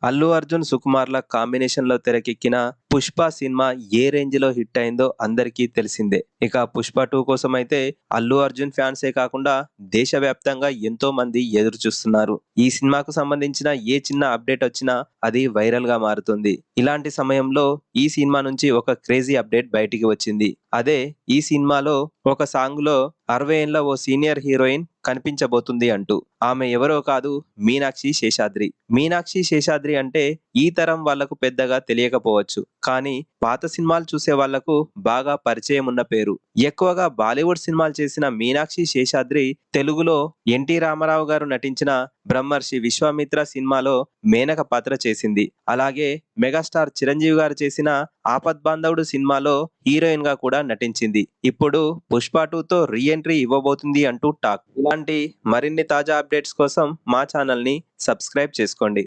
అల్లు అర్జున్, సుకుమార్ల కాంబినేషన్‌లో తెరకెక్కిన 'పుష్ప' సినిమా ఏ రేంజ్‌లో హిట్ అయిందో అందరికీ తెలిసిందే. ఇక 'పుష్ప 2' కోసమైతే అల్లు అర్జున్ ఫ్యాన్సే కాకుండా దేశవ్యాప్తంగా ఎంతో మంది ఎదురు చూస్తున్నారు. ఈ సినిమాకు సంబంధించిన ఏ చిన్న అప్డేట్ వచ్చినా అది వైరల్‌గా మారుతుంది. ఇలాంటి సమయంలో ఈ సినిమా నుంచి ఒక క్రేజీ అప్డేట్ బయటికి వచ్చింది. అదే ఈ సినిమాలో ఒక సాంగ్‌లో 60 ఏండ్ల ఓ సీనియర్ హీరోయిన్ కనిపించబోతుంది అంటూ. ఆమె ఎవరో కాదు, మీనాక్షి శేషాద్రి. మీనాక్షి శేషాద్రి అంటే ఈ తరం వాళ్ళకు పెద్దగా తెలియకపోవచ్చు. కానీ పాత సినిమాలు చూసే వాళ్లకు బాగా పరిచయం ఉన్న పేరు. ఎక్కువగా బాలీవుడ్ సినిమాలు చేసిన మీనాక్షి శేషాద్రి తెలుగులో ఎన్టీ రామారావు గారు నటించిన 'బ్రహ్మర్షి విశ్వామిత్ర' సినిమాలో మేనక పాత్ర చేసింది. అలాగే మెగాస్టార్ చిరంజీవి గారు చేసిన 'ఆపద్బాంధవుడు' సినిమాలో హీరోయిన్ గా కూడా నటించింది. ఇప్పుడు 'పుష్ప 2'తో రీ ఎంట్రీ ఇవ్వబోతుంది అంటూ టాక్. ఇలాంటి మరిన్ని తాజా అప్డేట్స్ కోసం మా ఛానల్ ని సబ్స్క్రైబ్ చేసుకోండి.